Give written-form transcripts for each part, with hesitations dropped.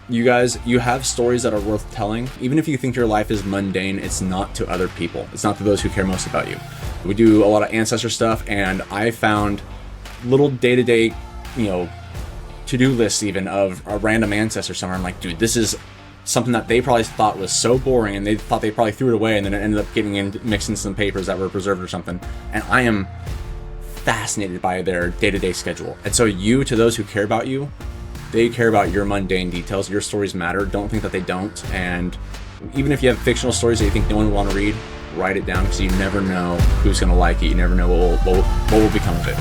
You guys, you have stories that are worth telling. Even if you think your life is mundane, it's not to other people. It's not to those who care most about you. We do a lot of ancestor stuff, and I found little day-to-day, to-do lists even of a random ancestor somewhere. I'm like, dude, this is something that they probably thought was so boring, and they thought they probably threw it away, and then it ended up getting mixed in some papers that were preserved or something. And I am fascinated by their day-to-day schedule. And so to those who care about you, they care about your mundane details. Your stories matter. Don't think that they don't. And even if you have fictional stories that you think no one will want to read, write it down, because you never know who's going to like it. You never know what will become of it.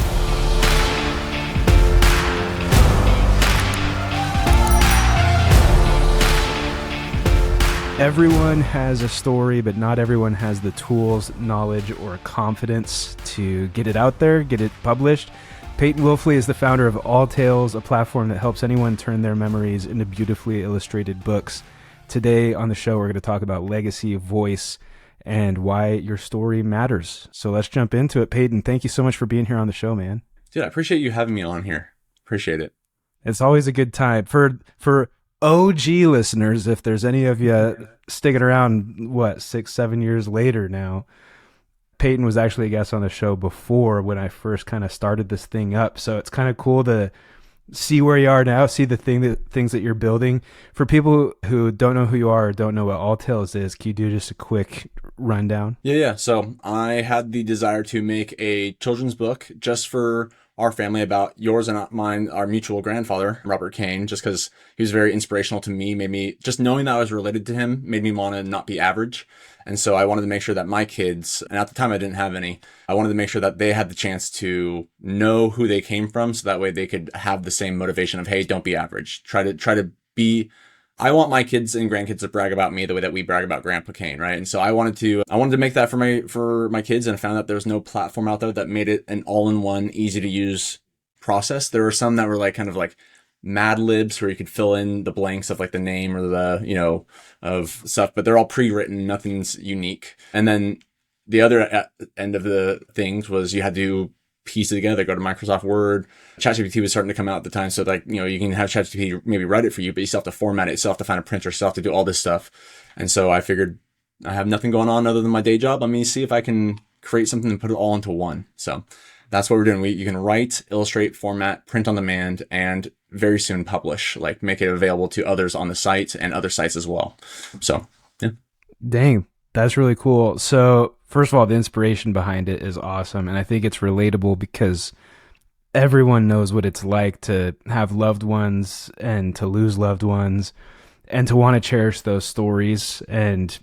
Everyone has a story, but not everyone has the tools, knowledge, or confidence to get it out there, get it published. Peyton Wilfley is the founder of AllTales, a platform that helps anyone turn their memories into beautifully illustrated books. Today on the show, we're going to talk about legacy, voice, and why your story matters. So let's jump into it. Peyton, thank you so much for being here on the show, man. Dude, I appreciate you having me on here. Appreciate it. It's always a good time. For OG listeners, if there's any of you sticking around, 6-7 years later now, Peyton was actually a guest on the show before when I first kind of started this thing up. So it's kind of cool to see where you are now, see the things that you're building. For people who don't know who you are or don't know what AllTales is, can you do just a quick rundown? Yeah. So I had the desire to make a children's book just for our family about yours and mine, our mutual grandfather, Robert Kane, just because he was very inspirational to me, made me, just knowing that I was related to him, made me want to not be average. And so I wanted to make sure that my kids, and at the time I didn't have any, I wanted to make sure that they had the chance to know who they came from, so that way they could have the same motivation of, hey, don't be average. Try to be, I want my kids and grandkids to brag about me the way that we brag about Grandpa Kane, right? And so I wanted to make that for my kids, and I found that there was no platform out there that made it an all-in-one, easy to use process. There were some that were kind of like Mad Libs where you could fill in the blanks of like the name or the, of stuff, but they're all pre-written, nothing's unique. And then the other end of the things was you had to piece it together, go to Microsoft Word. ChatGPT was starting to come out at the time. So you can have ChatGPT maybe write it for you, but you still have to format it. You still have to find a printer, you still have to do all this stuff. And so I figured I have nothing going on other than my day job. Let me see if I can create something and put it all into one. So that's what we're doing. You can write, illustrate, format, print on demand, and very soon publish, make it available to others on the site and other sites as well. So, yeah. Dang, that's really cool. So first of all, the inspiration behind it is awesome. And I think it's relatable because everyone knows what it's like to have loved ones and to lose loved ones and to want to cherish those stories and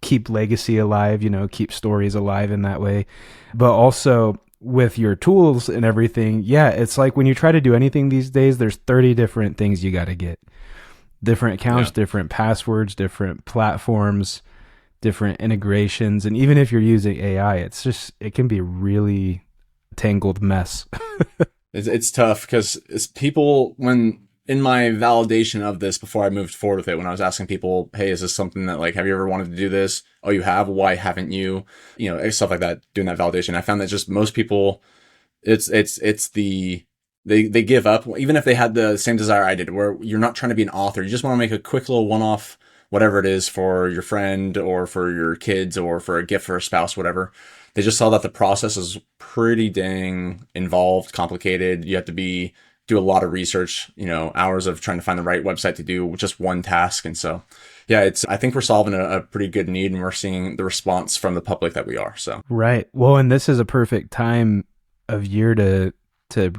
keep legacy alive, keep stories alive in that way. But also with your tools and everything, yeah, it's like when you try to do anything these days, there's 30 different things you got to get. Different accounts, different passwords, different platforms, different integrations. And even if you're using AI, it can be a really tangled mess. It's tough because people, when in my validation of this before I moved forward with it, when I was asking people, hey, is this something that have you ever wanted to do this? Oh, you have? Why haven't you? Stuff like that, doing that validation. I found that just most people, they give up, even if they had the same desire I did, where you're not trying to be an author. You just want to make a quick little one-off, whatever it is, for your friend or for your kids or for a gift for a spouse, whatever. They just saw that the process is pretty dang involved, complicated. You have to do a lot of research, hours of trying to find the right website to do just one task. And so, yeah, I think we're solving a pretty good need, and we're seeing the response from the public that we are. So, right. Well, and this is a perfect time of year to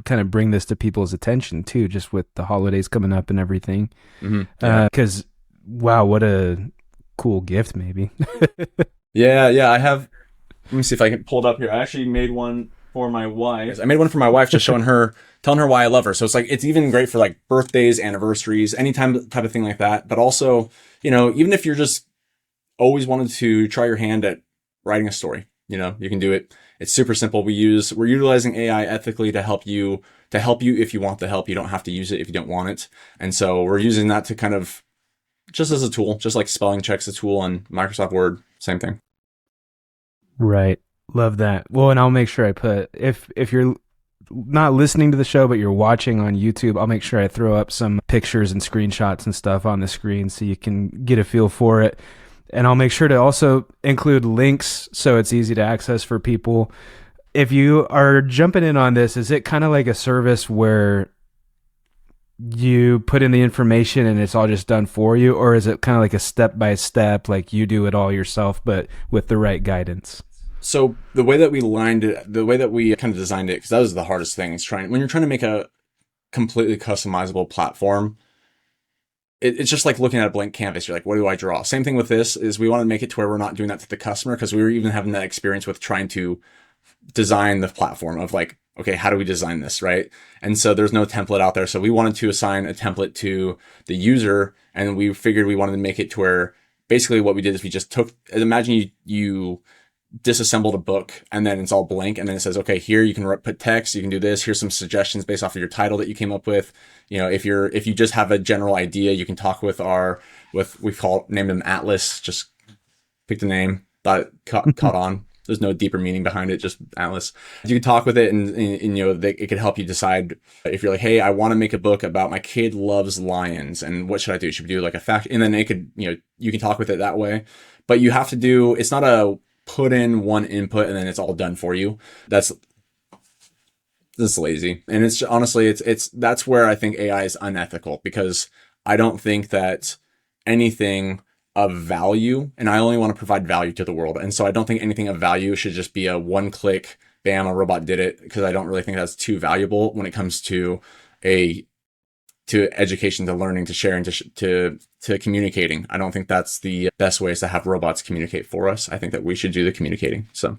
kind of bring this to people's attention too, just with the holidays coming up and everything. Mm-hmm. Cause wow, what a cool gift maybe. Yeah. I have, let me see if I can pull it up here. I actually made one for my wife. I made one for my wife, just telling her why I love her. So it's even great for birthdays, anniversaries, any type of thing like that. But also, even if you're just always wanted to try your hand at writing a story, you can do it. It's super simple. We're utilizing AI ethically to help you if you want the help. You don't have to use it if you don't want it. And so we're using that to kind of just as a tool, just like spelling check's a tool on Microsoft Word, same thing. Right. Love that. Well, and I'll make sure I put, if you're not listening to the show, but you're watching on YouTube, I'll make sure I throw up some pictures and screenshots and stuff on the screen so you can get a feel for it. And I'll make sure to also include links so it's easy to access for people. If you are jumping in on this, is it kind of like a service where you put in the information and it's all just done for you? Or is it kind of like a step-by-step, like you do it all yourself, but with the right guidance? So the way that we lined it, the way that we kind of designed it, because that was the hardest thing, is when you're trying to make a completely customizable platform, it's just like looking at a blank canvas. You're like, what do I draw? Same thing with this, is we want to make it to where we're not doing that to the customer, because we were even having that experience with trying to design the platform of like, okay, how do we design this, right? And so there's no template out there. So we wanted to assign a template to the user, and we figured we wanted to make it to where basically what we did is we just took, imagine you disassembled a book and then it's all blank, and then it says, okay, here you can put text, you can do this, here's some suggestions based off of your title that you came up with. You know, if you just have a general idea, you can talk with named them Atlas, just picked a name, thought it caught on. There's no deeper meaning behind it, just Atlas. You can talk with it, and you know, it could help you decide if you're like, hey, I want to make a book about my kid loves lions, and what should I do? Should we do like a fact? And then it could, you know, you can talk with it that way. But you have to do, it's not a put in one input and then it's all done for you. That's lazy. And it's honestly, that's where I think AI is unethical, because I don't think that anything of value, and I only want to provide value to the world. And so I don't think anything of value should just be a one click, bam, a robot did it, because I don't really think that's too valuable when it comes to education, to learning, to sharing, to communicating. I don't think that's the best ways to have robots communicate for us. I think that we should do the communicating. So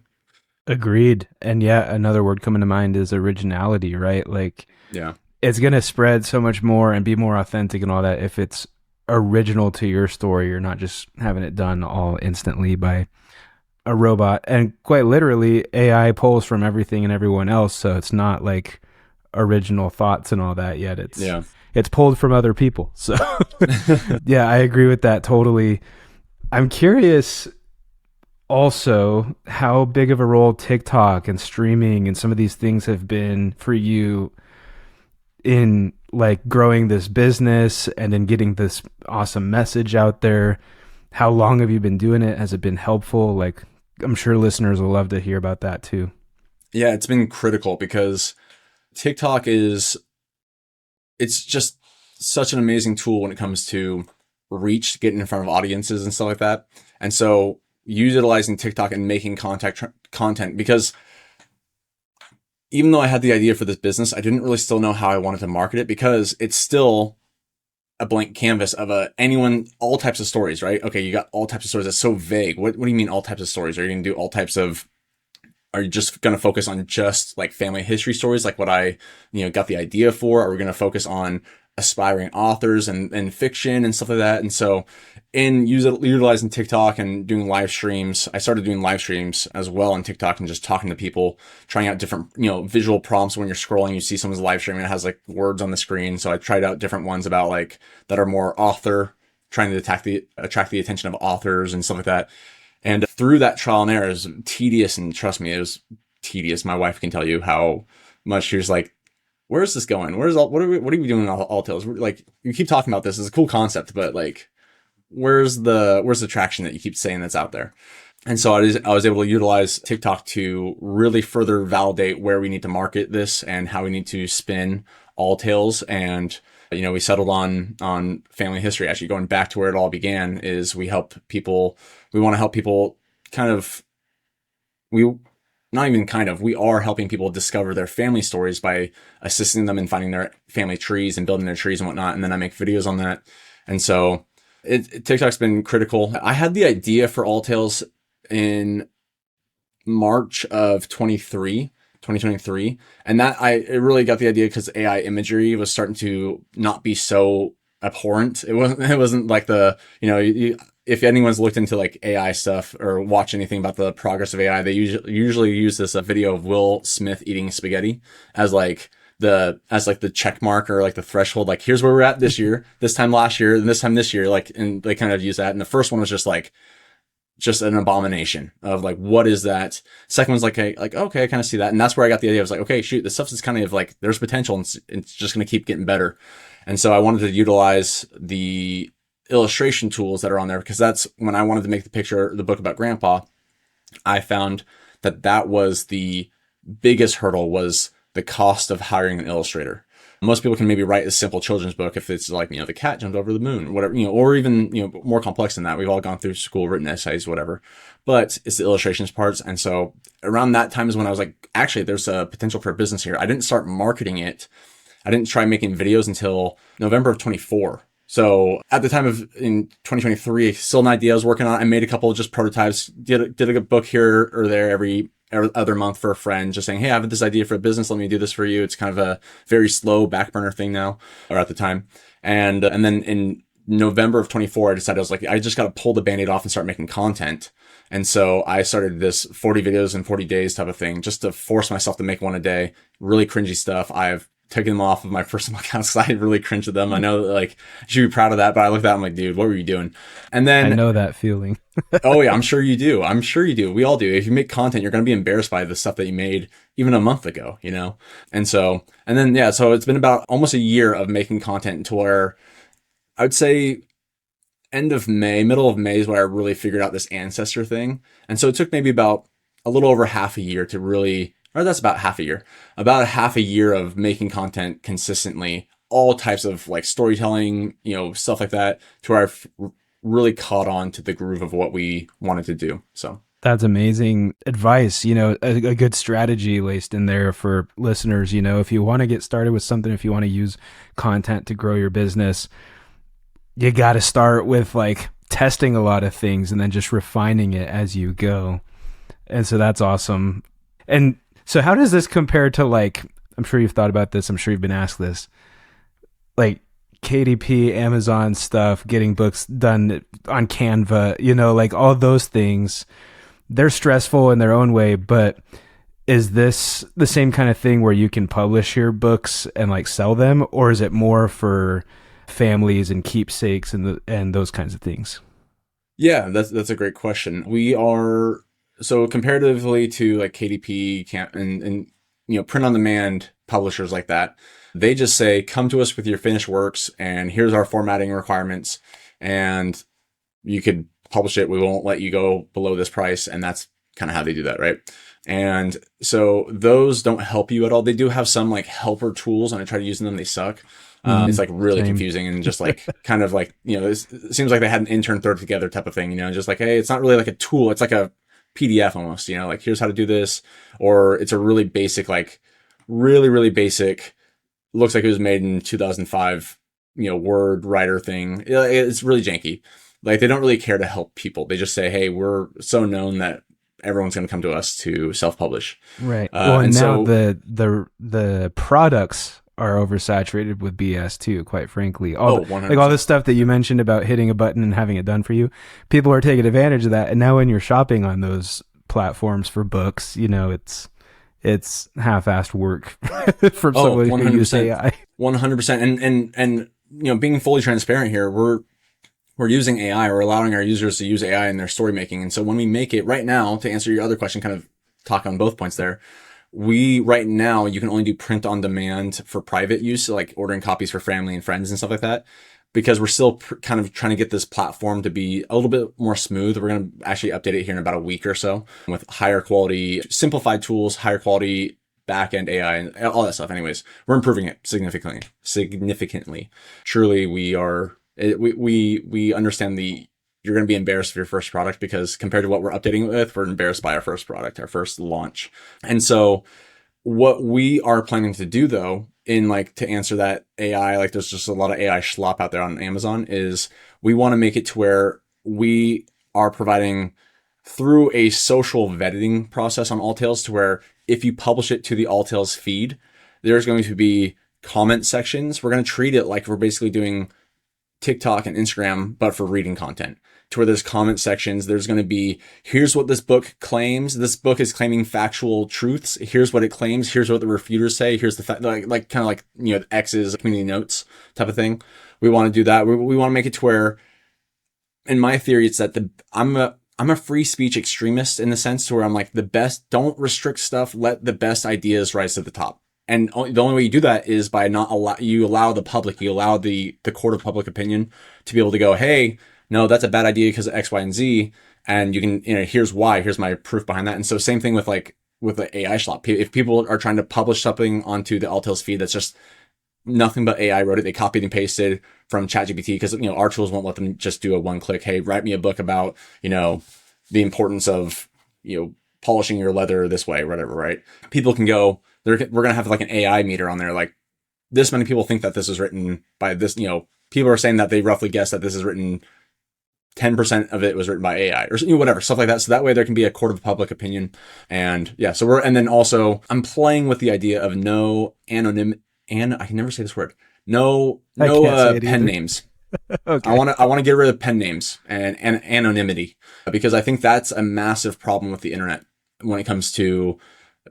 agreed. And yeah, another word coming to mind is originality, right? Like, yeah, it's going to spread so much more and be more authentic and all that if it's original to your story. You're not just having it done all instantly by a robot. And quite literally, AI pulls from everything and everyone else, so it's not like original thoughts and all that yet. It's pulled from other people. So yeah, I agree with that totally. I'm curious also how big of a role TikTok and streaming and some of these things have been for you in like growing this business and in getting this awesome message out there. How long have you been doing it? Has it been helpful? Like, I'm sure listeners will love to hear about that too. Yeah, it's been critical, because TikTok it's just such an amazing tool when it comes to reach, getting in front of audiences and stuff like that. And so utilizing TikTok and making content, because even though I had the idea for this business, I didn't really still know how I wanted to market it, because it's still a blank canvas of all types of stories, right? Okay, you got all types of stories. That's so vague. What do you mean all types of stories? Are you going to do all types of, are you just going to focus on just like family history stories, like what I, got the idea for? Are we going to focus on aspiring authors and fiction and stuff like that? And so in utilizing TikTok and doing live streams, I started doing live streams as well on TikTok and just talking to people, trying out different, visual prompts. When you're scrolling, you see someone's live stream and it has like words on the screen. So I tried out different ones about like that are more author, trying to attract the attention of authors and stuff like that. And through that trial and error, it was tedious, and trust me, it was tedious. My wife can tell you how much she was like, where's this going? What are we doing in AllTales? Like, you keep talking about this. It's a cool concept, but like, where's the traction that you keep saying that's out there? And so I was able to utilize TikTok to really further validate where we need to market this and how we need to spin AllTales. And, we settled on family history. Actually, going back to where it all began, is we want to help people we are helping people discover their family stories by assisting them in finding their family trees and building their trees and whatnot. And then I make videos on that. And so TikTok's been critical. I had the idea for AllTales in March of 2023. And it really got the idea because AI imagery was starting to not be so abhorrent. It wasn't like if anyone's looked into like AI stuff or watch anything about the progress of AI, they usually use this video of Will Smith eating spaghetti as the check mark or like the threshold. Like, here's where we're at this year, this time last year, and this time this year. Like, and they kind of use that. And the first one was just like just an abomination of like, what is that? Second one's like, okay, I kind of see that. And that's where I got the idea. I was like, okay, shoot, this stuff is kind of like, there's potential and it's just going to keep getting better. And so I wanted to utilize the illustration tools that are on there, because that's when I wanted to make the book about grandpa. I found that was the biggest hurdle, was the cost of hiring an illustrator. Most people can maybe write a simple children's book if it's like, the cat jumped over the moon, whatever, or even, more complex than that. We've all gone through school, written essays, whatever, but it's the illustrations parts. And so around that time is when I was like, actually, there's a potential for a business here. I didn't start marketing it. I didn't try making videos until November of 24. So at the time of in 2023, still an idea I was working on. I made a couple of just prototypes, did a book here or there every other month for a friend, just saying, hey, I have this idea for a business. Let me do this for you. It's kind of a very slow back burner thing now, or at the time. And then in November of 24, I decided, I was like, I just got to pull the Band-Aid off and start making content. And so I started this 40 videos in 40 days type of thing, just to force myself to make one a day. Really cringy stuff. I've taken them off of my personal accounts because I really cringe at them. I know that, like, I should be proud of that, but I looked at it, I'm like, dude, what were you doing? And then I know that feeling. Oh yeah, I'm sure you do. I'm sure you do. We all do. If you make content, you're going to be embarrassed by the stuff that you made even a month ago, And so it's been about almost a year of making content to where I would say middle of May is where I really figured out this ancestor thing. And so it took maybe about a little over half a year to really, or that's about a half a year of making content consistently, all types of like storytelling, stuff like that, to where I've really caught on to the groove of what we wanted to do. So that's amazing advice. A good strategy laced in there for listeners. If you want to get started with something, if you want to use content to grow your business, you got to start with like testing a lot of things and then just refining it as you go. And so that's awesome. And so how does this compare to, like, I'm sure you've thought about this, I'm sure you've been asked this, like KDP, Amazon stuff, getting books done on Canva, like all those things, they're stressful in their own way, but is this the same kind of thing where you can publish your books and like sell them, or is it more for families and keepsakes and those kinds of things? Yeah, that's a great question. We are, so comparatively to like KDP and print on demand publishers like that, they just say, come to us with your finished works and here's our formatting requirements and you could publish it. We won't let you go below this price. And that's kind of how they do that, right? And so those don't help you at all. They do have some like helper tools, and I try to use them. They suck. It's like really confusing and just like kind of like, it seems like they had an intern throw it together type of thing, just like, hey, it's not really like a tool. It's like a PDF almost, like here's how to do this. Or it's a really basic, like really, really basic, looks like it was made in 2005, Word writer thing. It's really janky. Like they don't really care to help people. They just say, hey, we're so known that everyone's going to come to us to self-publish. Right. Well, and now the products are oversaturated with BS too, quite frankly. Like all this stuff that you mentioned about hitting a button and having it done for you, people are taking advantage of that. And now when you're shopping on those platforms for books, it's half-assed work from someone who uses AI. 100%. And being fully transparent here, we're using AI. We're allowing our users to use AI in their story making. And so when we make it right now, to answer your other question, kind of talk on both points there, right now, you can only do print on demand for private use, like ordering copies for family and friends and stuff like that, because we're still kind of trying to get this platform to be a little bit more smooth. We're going to actually update it here in about a week or so with higher quality, simplified tools, higher quality back-end AI and all that stuff. Anyways, we're improving it significantly. Truly, we understand you're going to be embarrassed of your first product, because compared to what we're updating it with, we're embarrassed by our first product, our first launch. And so what we are planning to do though, to answer that AI, like there's just a lot of AI schlop out there on Amazon, is we want to make it to where we are providing through a social vetting process on AllTales, to where if you publish it to the AllTales feed, there's going to be comment sections. We're going to treat it like we're basically doing TikTok and Instagram, but for reading content, to where there's comment sections. There's going to be, here's what this book claims. This book is claiming factual truths. Here's what it claims. Here's what the refuters say. Here's the fact, like kind of like, the X's community notes type of thing. We want to do that. We want to make it to where, in my theory, it's that I'm a free speech extremist in the sense to where I'm like, the best, don't restrict stuff. Let the best ideas rise to the top. And the only way you do that is by not allow the public, you allow the court of public opinion to be able to go, hey, no, that's a bad idea because of X, Y, and Z. And you can, here's why, here's my proof behind that. And so same thing with the AI schlop. If people are trying to publish something onto the AllTales feed that's just nothing but AI wrote it, they copied and pasted from ChatGPT, because our tools won't let them just do a one click, hey, write me a book about the importance of polishing your leather this way, whatever, right? People can go, we're gonna have like an AI meter on there, like this many people think that this is written by this, people are saying that they roughly guess that this is written 10% of it was written by AI or whatever, stuff like that. So that way there can be a court of public opinion. And yeah, and then also I'm playing with the idea of no anonym, and I can never say this word. No pen names. Okay. I want to get rid of pen names and anonymity, because I think that's a massive problem with the internet when it comes to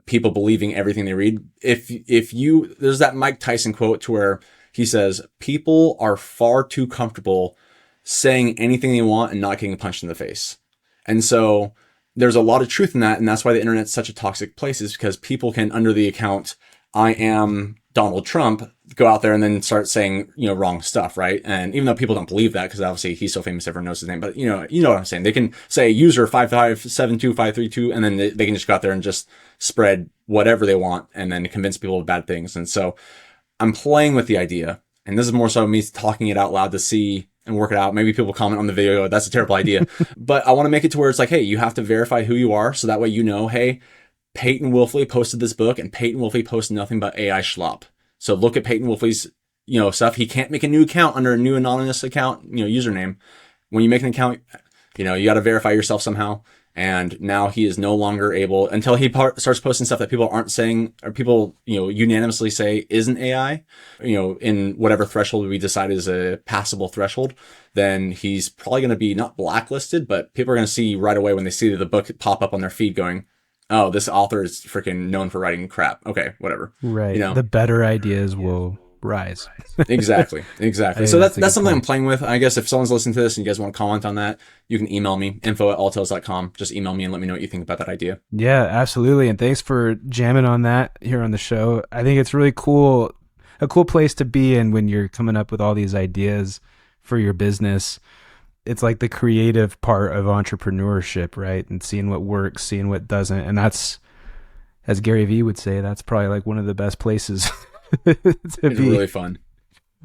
people believing everything they read. There's that Mike Tyson quote to where he says, people are far too comfortable saying anything they want and not getting punched in the face. And so there's a lot of truth in that. And that's why the internet's such a toxic place, is because people can, under the account, I am Donald Trump, go out there and then start saying, wrong stuff, right? And even though people don't believe that, because obviously he's so famous, everyone knows his name, but you know what I'm saying? They can say user 5572532, and then they can just go out there and just spread whatever they want and then convince people of bad things. And so I'm playing with the idea, and this is more so me talking it out loud to see and work it out. Maybe people comment on the video, that's a terrible idea. But I want to make it to where it's like, hey, you have to verify who you are. So that way, hey, Peyton Wilfley posted this book, and Peyton Wilfley posted nothing but AI schlop. So look at Peyton Wilfley's, stuff. He can't make a new account under a new anonymous account, username. When you make an account, you got to verify yourself somehow. And now he is no longer able, until he starts posting stuff that people aren't saying, or people, unanimously say isn't AI, in whatever threshold we decide is a passable threshold, then he's probably going to be not blacklisted, but people are going to see right away when they see the book pop up on their feed going, oh, this author is freaking known for writing crap. Okay, whatever. Right. The better ideas will rise. Exactly. So that's something I'm playing with. I guess if someone's listening to this and you guys want to comment on that, you can email me, info@alltales.com. Just email me and let me know what you think about that idea. Yeah, absolutely. And thanks for jamming on that here on the show. I think it's really cool, a cool place to be in when you're coming up with all these ideas for your business. It's like the creative part of entrepreneurship, right? And seeing what works, seeing what doesn't. And that's, as Gary Vee would say, that's probably like one of the best places it's really fun.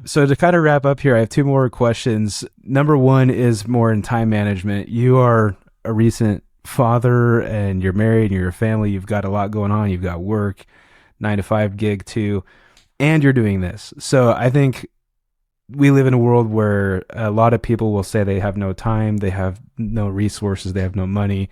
So to kind of wrap up here, I have two more questions. Number one is more in time management. You are a recent father and you're married and you're a family. You've got a lot going on. You've got work, 9-to-5 gig too, and you're doing this. So I think we live in a world where a lot of people will say they have no time, they have no resources, they have no money.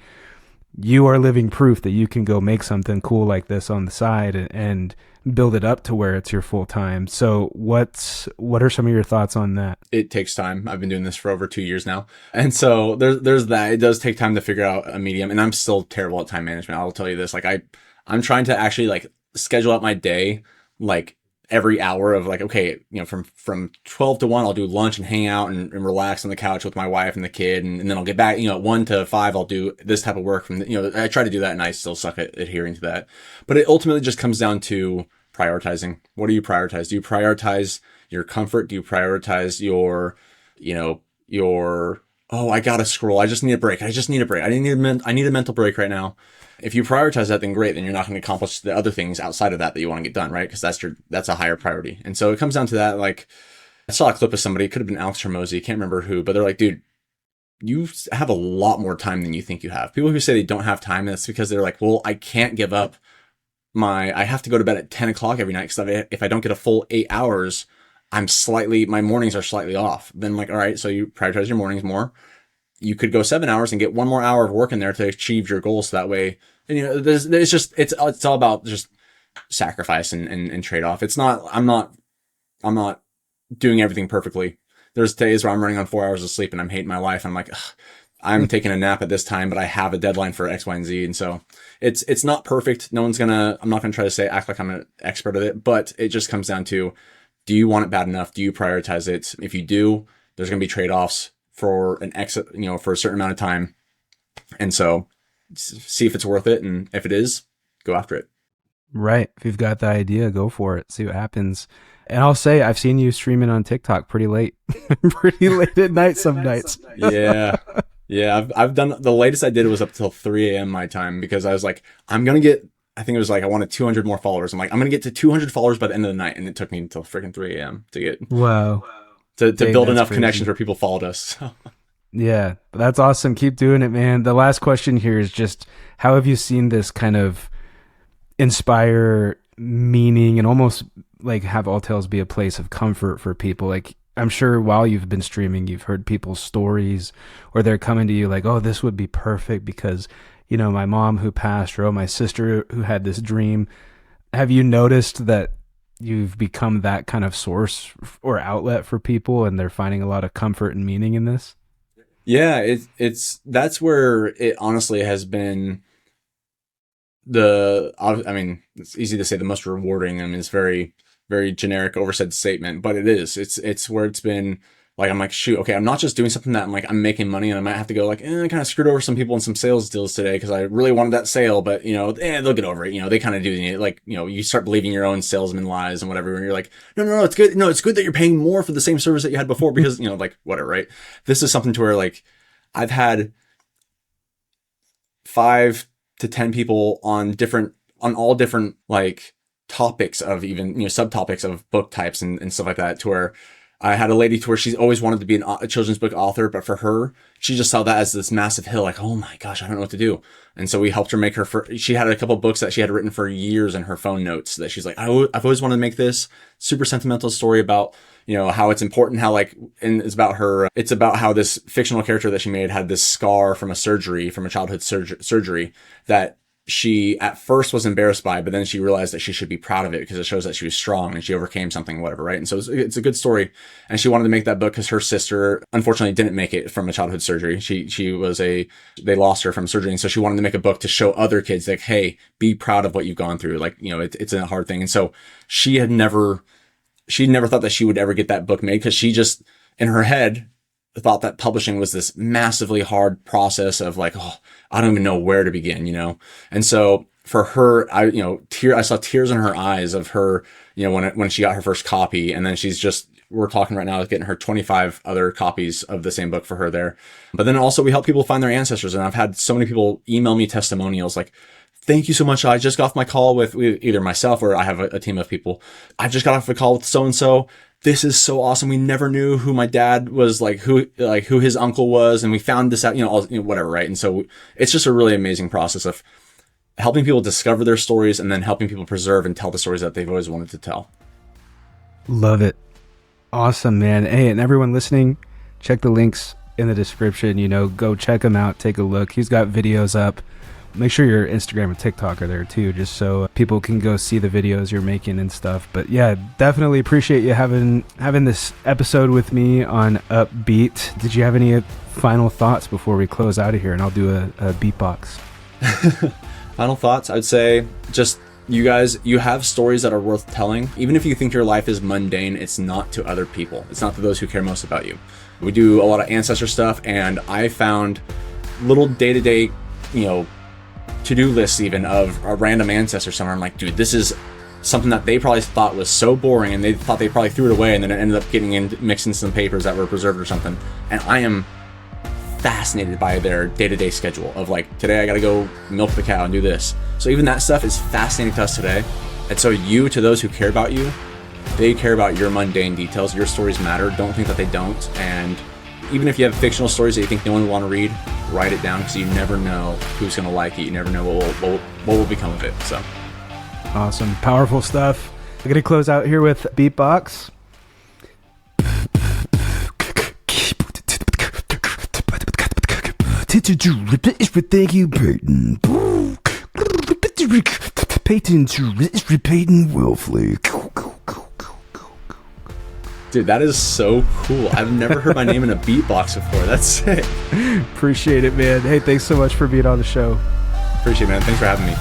You are living proof that you can go make something cool like this on the side and build it up to where it's your full time. So what are some of your thoughts on that? It takes time. I've been doing this for over 2 years now. And so there's that. It does take time to figure out a medium, and I'm still terrible at time management. I'll tell you this. Like I'm trying to actually schedule out my day, every hour of okay, from 12 to 1, I'll do lunch and hang out and relax on the couch with my wife and the kid. And then I'll get back, at 1 to 5, I'll do this type of work I try to do that, and I still suck at adhering to that. But it ultimately just comes down to prioritizing. What do you prioritize? Do you prioritize your comfort? Do you prioritize your, oh, I gotta scroll. I just need a break. I need a mental break right now. If you prioritize that, then great. Then you're not going to accomplish the other things outside of that you want to get done, right? Because that's a higher priority. And so it comes down to that. I saw a clip of somebody, it could have been Alex Hormozy, can't remember who, but they're like, dude, you have a lot more time than you think you have. People who say they don't have time, that's because they're like, well, I can't give up I have to go to bed at 10 o'clock every night, because if I don't get a full 8 hours, my mornings are slightly off. Then I'm like, all right, so you prioritize your mornings more. You could go 7 hours and get 1 more hour of work in there to achieve your goals. So that way, and it's all about just sacrifice and trade off. I'm not doing everything perfectly. There's days where I'm running on 4 hours of sleep and I'm hating my life. I'm like, ugh, I'm taking a nap at this time, but I have a deadline for X, Y, and Z. And so it's not perfect. I'm not going to try to act like I'm an expert at it, but it just comes down to, do you want it bad enough? Do you prioritize it? If you do, there's going to be trade-offs for for a certain amount of time. And so see if it's worth it. And if it is, go after it. Right. If you've got the idea, go for it. See what happens. And I'll say, I've seen you streaming on TikTok pretty late, pretty late at night some nights. Yeah. Yeah. I've done, the latest I did was up till 3 a.m. my time, because I was like, I'm going to get, I think it was like, I wanted 200 more followers. I'm like, I'm going to get to 200 followers by the end of the night. And it took me until freaking 3 a.m. to get, wow, to Dang, build enough crazy. connections where people followed us. So. Yeah, that's awesome. Keep doing it, man. The last question here is just, how have you seen this kind of inspire meaning and almost like have AllTales be a place of comfort for people? Like, I'm sure while you've been streaming, you've heard people's stories, or they're coming to you like, oh, this would be perfect because, you know, my mom who passed, or oh, my sister who had this dream. Have you noticed that you've become that kind of source or outlet for people, and they're finding a lot of comfort and meaning in this? Yeah, that's where it honestly has been I mean, it's easy to say the most rewarding. I mean, it's very, very generic, oversaid statement, but it is. It's where it's been like, I'm like, shoot, okay, I'm not just doing something that I'm making money, and I might have to go like, I kind of screwed over some people in some sales deals today because I really wanted that sale, but you know, they'll get over it. You know, they kind of do, like, you know, you start believing your own salesman lies and whatever, and you're like, no, it's good. No, it's good that you're paying more for the same service that you had before because, you know, like whatever, right? This is something to where like I've had 5 to 10 people on all different like topics of even, you know, subtopics of book types and stuff like that, to where I had a lady to where she's always wanted to be a children's book author, but for her, she just saw that as this massive hill, like, oh my gosh, I don't know what to do. And so we helped her make she had a couple of books that she had written for years in her phone notes that she's like, I've always wanted to make this super sentimental story about, you know, how it's important, how like, and it's about how this fictional character that she made had this scar from a childhood surgery that she at first was embarrassed by, but then she realized that she should be proud of it because it shows that she was strong and she overcame something, whatever, right? And so it's a good story. And she wanted to make that book because her sister unfortunately didn't make it from a childhood surgery. They lost her from surgery. And so she wanted to make a book to show other kids like, hey, be proud of what you've gone through. Like, you know, it's a hard thing. And so she never thought that she would ever get that book made, because she just, in her head, thought that publishing was this massively hard process of like, oh, I don't even know where to begin, you know? And so for her, I saw tears in her eyes of her, you know, when she got her first copy, and then we're talking right now, getting her 25 other copies of the same book for her there. But then also we help people find their ancestors. And I've had so many people email me testimonials like, thank you so much. I just got off my call with either myself or I have a team of people. I just got off a call with so-and-so. This is so awesome. We never knew who my dad was, who his uncle was. And we found this out, whatever. Right. And so it's just a really amazing process of helping people discover their stories and then helping people preserve and tell the stories that they've always wanted to tell. Love it. Awesome, man. Hey, and everyone listening, check the links in the description, go check him out. Take a look. He's got videos up. Make sure your Instagram and TikTok are there too, just so people can go see the videos you're making and stuff. But yeah, definitely appreciate you having this episode with me on UPBEAT. Did you have any final thoughts before we close out of here? And I'll do a beatbox. Final thoughts, I'd say just you guys, you have stories that are worth telling. Even if you think your life is mundane, it's not to other people. It's not to those who care most about you. We do a lot of ancestor stuff, and I found little day-to-day, to-do lists even of a random ancestor somewhere. I'm like, dude, this is something that they probably thought was so boring, and they thought they probably threw it away, and then it ended up getting mixed in some papers that were preserved or something. And I am fascinated by their day-to-day schedule of like, today I gotta go milk the cow and do this. So even that stuff is fascinating to us today. And so to those who care about you, they care about your mundane details. Your stories matter. Don't think that they don't. And even if you have fictional stories that you think no one will want to read, write it down, because you never know who's going to like it. You never know what will become of it. So awesome. Powerful stuff. I'm going to close out here with beatbox. Thank you, Peyton. Peyton Wilfley. Dude, that is so cool. I've never heard my name in a beatbox before. That's sick. Appreciate it, man. Hey, thanks so much for being on the show. Appreciate it, man. Thanks for having me.